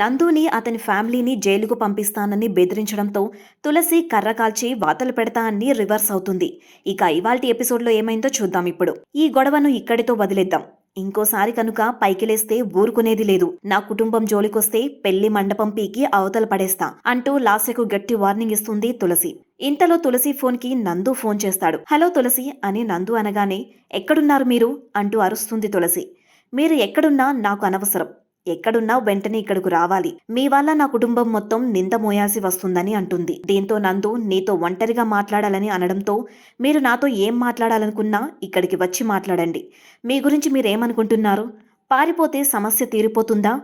నందుని అతని ఫ్యామిలీని జైలుకు పంపిస్తానని బెదిరించడంతో తులసి కర్ర కాల్చి వాతలు పెడతా అని రివర్స్ అవుతుంది. ఇక ఇవాల్టి ఎపిసోడ్లో ఏమైందో చూద్దాం ఇప్పుడు. ఈ గొడవను ఇక్కడితో వదిలేద్దాం. ఇంకోసారి కనుక పైకి లేస్తే ఊరుకునేది లేదు. నా కుటుంబం జోలికొస్తే పెళ్లి మండపం పీకి అవతల పడేస్తా అంటూ లాస్యకు గట్టి వార్నింగ్ ఇస్తుంది తులసి. ఇంతలో తులసి ఫోన్కి నందు ఫోన్ చేస్తాడు. హలో తులసి అని నందు అనగానే ఎక్కడున్నారు మీరు అంటూ అరుస్తుంది తులసి. మీరు ఎక్కడున్నా నాకు అనవసరం. ఎక్కడున్నా వెంటనే ఇక్కడకు రావాలి. మీ వల్ల నా కుటుంబం మొత్తం నింద మోయాల్సి వస్తుందని అంటుంది. దీంతో నందు నీతో ఒంటరిగా మాట్లాడాలని అనడంతో మీరు నాతో ఏం మాట్లాడాలనుకున్నా ఇక్కడికి వచ్చి మాట్లాడండి. మీ గురించి మీరేమనుకుంటున్నారు? పారిపోతే సమస్య తీరిపోతుందా?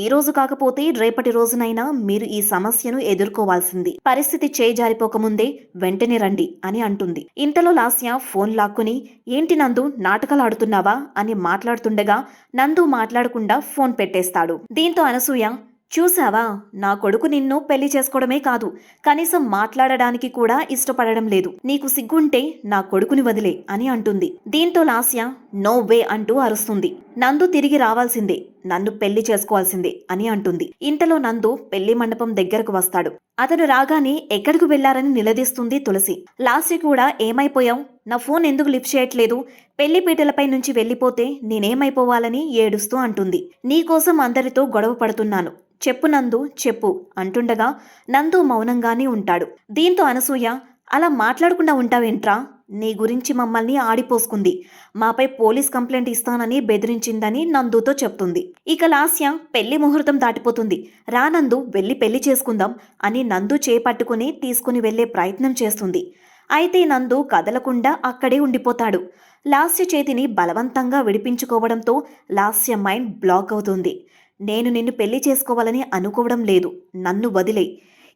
ఈ రోజు కాకపోతే రేపటి రోజునైనా మీరు ఈ సమస్యను ఎదుర్కోవాల్సింది. పరిస్థితి చేజారిపోకముందే వెంటనే రండి అని అంటుంది. ఇంతలో లాస్య ఫోన్ లాక్కుని ఏంటి నందు నాటకాలాడుతున్నావా అని మాట్లాడుతుండగా నందు మాట్లాడకుండా ఫోన్ పెట్టేస్తాడు. దీంతో అనసూయ చూసావా, నా కొడుకు నిన్ను పెళ్లి చేసుకోవడమే కాదు, కనీసం మాట్లాడడానికి కూడా ఇష్టపడడం లేదు. నీకు సిగ్గుంటే నా కొడుకుని వదిలే అని అంటుంది. దీంతో లాస్య నో వే అంటూ అరుస్తుంది. నందు తిరిగి రావాల్సిందే, నన్ను పెళ్లి చేసుకోవాల్సిందే అని అంటుంది. ఇంతలో నందు పెళ్లి మండపం దగ్గరకు వస్తాడు. అతను రాగానే ఎక్కడికి వెళ్లారని నిలదీస్తుంది తులసి. లాస్య కూడా ఏమైపోయావు, నా ఫోన్ ఎందుకు లిఫ్ట్ చేయట్లేదు, పెళ్లి పీటలపై నుంచి వెళ్లిపోతే నేనేమైపోవాలని ఏడుస్తూ అంటుంది. నీకోసం అందరితో గొడవ పడుతున్నాను, చెప్పు నందు చెప్పు అంటుండగా నందు మౌనంగానే ఉంటాడు. దీంతో అనసూయ అలా మాట్లాడకుండా ఉంటావేంట్రా, నీ గురించి మమ్మల్ని ఆడిపోసుకుంది, మాపై పోలీస్ కంప్లైంట్ ఇస్తానని బెదిరించిందని నందుతో చెప్తుంది. ఇక లాస్య పెళ్లి ముహూర్తం దాటిపోతుంది, రా నందు వెళ్ళి పెళ్లి చేసుకుందాం అని నందు చేపట్టుకుని తీసుకుని వెళ్లే ప్రయత్నం చేస్తుంది. అయితే నందు కదలకుండా అక్కడే ఉండిపోతాడు. లాస్య చేతిని బలవంతంగా విడిపించుకోవడంతో లాస్య మైండ్ బ్లాక్ అవుతుంది. నేను నిన్ను పెళ్లి చేసుకోవాలని అనుకోవడం లేదు, నన్ను వదిలే,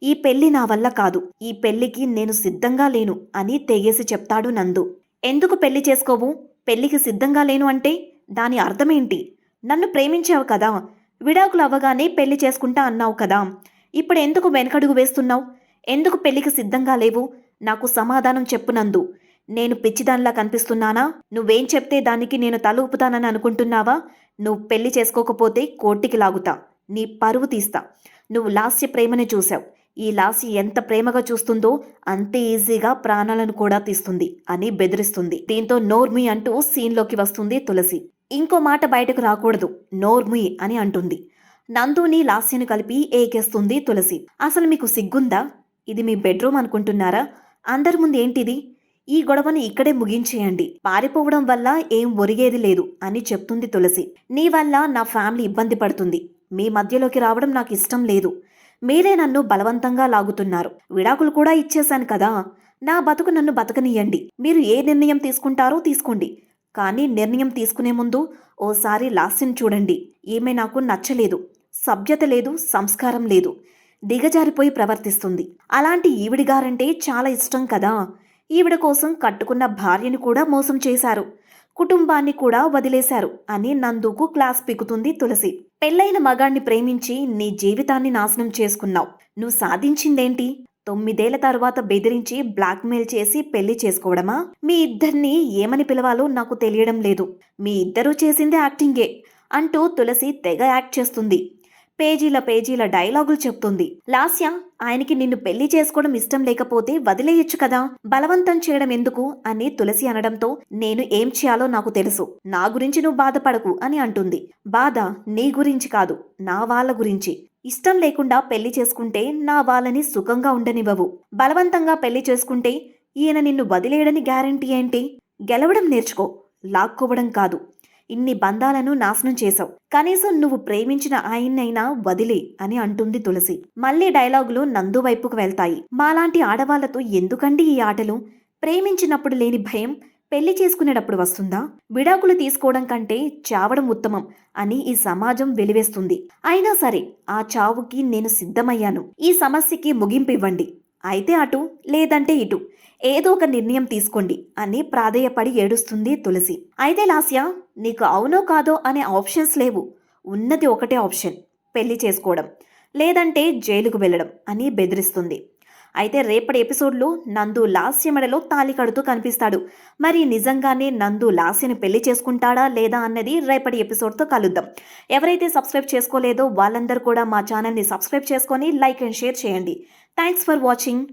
ఈ పెళ్లి నా వల్ల కాదు, ఈ పెళ్లికి నేను సిద్ధంగా లేను అని తెగేసి చెప్తాడు నందు. ఎందుకు పెళ్లి చేసుకోవు, పెళ్లికి సిద్ధంగా లేను అంటే దాని అర్థమేంటి? నన్ను ప్రేమించావు కదా, విడాకులు అవ్వగానే పెళ్లి చేసుకుంటా అన్నావు కదా, ఇప్పుడు ఎందుకు వెనకడుగు వేస్తున్నావు? ఎందుకు పెళ్లికి సిద్ధంగా లేవు? నాకు సమాధానం చెప్పు నందు. నేను పిచ్చిదానిలా కనిపిస్తున్నానా? నువ్వేం చెప్తే దానికి నేను తల ఊపుతానని అనుకుంటున్నావా? నువ్వు పెళ్లి చేసుకోకపోతే కోర్టుకి లాగుతా, నీ పరువు తీస్తా. నువ్వు లాస్య ప్రేమని చూశావు, ఈ లాస్య ఎంత ప్రేమగా చూస్తుందో అంతే ఈజీగా ప్రాణాలను కూడా తీస్తుంది అని బెదిరిస్తుంది. దీంతో నోర్మి అంటూ సీన్లోకి వస్తుంది తులసి. ఇంకో మాట బయటకు రాకూడదు, నోర్మి అని అంటుంది. నందుని లాస్యను కలిపి ఏకేస్తుంది తులసి. అసలు మీకు సిగ్గుందా? ఇది మీ బెడ్రూమ్ అనుకుంటున్నారా? అందరి ముందు ఏంటిది? ఈ గొడవను ఇక్కడే ముగించేయండి, పారిపోవడం వల్ల ఏం ఒరిగేది లేదు అని చెప్తుంది తులసి. నీ వల్ల నా ఫ్యామిలీ ఇబ్బంది పడుతుంది, మీ మధ్యలోకి రావడం నాకు ఇష్టం లేదు. మీరే నన్ను బలవంతంగా లాగుతున్నారు, విడాకులు కూడా ఇచ్చేశాను కదా, నా బతుకు నన్ను బతకనియండి. మీరు ఏ నిర్ణయం తీసుకుంటారో తీసుకోండి, కానీ నిర్ణయం తీసుకునే ముందు ఓసారి లాస్యను చూడండి. ఈమె నాకు నచ్చలేదు, సభ్యత లేదు, సంస్కారం లేదు, దిగజారిపోయి ప్రవర్తిస్తుంది. అలాంటి ఈవిడిగారంటే చాలా ఇష్టం కదా, ఈవిడ కోసం కట్టుకున్న భార్యని కూడా మోసం చేశారు, కుటుంబాన్ని కూడా వదిలేశారు అని నందుకు క్లాస్ పీకుతుంది తులసి. పెళ్లైన మగాణ్ణి ప్రేమించి నీ జీవితాన్ని నాశనం చేసుకున్నావు. నువ్వు సాధించిందేంటి? 9 ఏళ్ల తర్వాత బెదిరించి బ్లాక్మెయిల్ చేసి పెళ్లి చేసుకోవడమా? మీ ఇద్దరిని ఏమని పిలవాలో నాకు తెలియడం లేదు. మీ ఇద్దరూ చేసిందే యాక్టింగే అంటూ తులసి తెగ యాక్ట్ చేస్తుంది. పేజీల డైలాగులు చెప్తుంది. లాస్య ఆయనకి నిన్ను పెళ్లి చేసుకోవడం ఇష్టం లేకపోతే వదిలేయొచ్చు కదా, బలవంతం చేయడం ఎందుకు అని తులసి అనడంతో నేను ఏం చేయాలో నాకు తెలుసు, నా గురించి నువ్వు బాధపడకు అని అంటుంది. బాధ నీ గురించి కాదు, నా వాళ్ళ గురించి. ఇష్టం లేకుండా పెళ్లి చేసుకుంటే నా వాళ్ళని సుఖంగా ఉండనివ్వవు, బలవంతంగా పెళ్లి చేసుకుంటే ఈయన నిన్ను వదిలేయడని గ్యారంటీ ఏంటి? గెలవడం నేర్చుకో, లాక్కోవడం కాదు. ఇన్ని బంధాలను నాశనం చేశావు, కనీసం నువ్వు ప్రేమించిన ఆయన్నైనా వదిలే అని అంటుంది తులసి. మళ్లీ డైలాగులు నందు వైపుకు వెళ్తాయి. మాలాంటి ఆడవాళ్లతో ఎందుకండి ఈ ఆటలు? ప్రేమించినప్పుడు లేని భయం పెళ్లి చేసుకునేటప్పుడు వస్తుందా? విడాకులు తీసుకోవడం కంటే చావడం ఉత్తమం అని ఈ సమాజం వెలివేస్తుంది. అయినా సరే ఆ చావుకి నేను సిద్ధమయ్యాను, ఈ సమస్యకి ముగింపు ఇవ్వండి, అయితే అటు లేదంటే ఇటు, ఏదో ఒక నిర్ణయం తీసుకోండి అని ప్రాధేయపడి ఏడుస్తుంది తులసి. అయితే లాస్య నీకు అవునో కాదో అనే ఆప్షన్స్ లేవు, ఉన్నది ఒకటే ఆప్షన్, పెళ్లి చేసుకోవడం లేదంటే జైలుకు వెళ్ళడం అని బెదిరిస్తుంది. అయితే రేపటి ఎపిసోడ్లో నందు లాస్య మెడలో తాళి కడుతూ కనిపిస్తాడు. మరి నిజంగానే నందు లాస్యని పెళ్లి చేసుకుంటాడా లేదా అన్నది రేపటి ఎపిసోడ్తో కలుద్దాం. ఎవరైతే సబ్స్క్రైబ్ చేసుకోలేదో వాళ్ళందరూ కూడా మా ఛానల్ని సబ్స్క్రైబ్ చేసుకొని లైక్ అండ్ షేర్ చేయండి. Thanks for watching.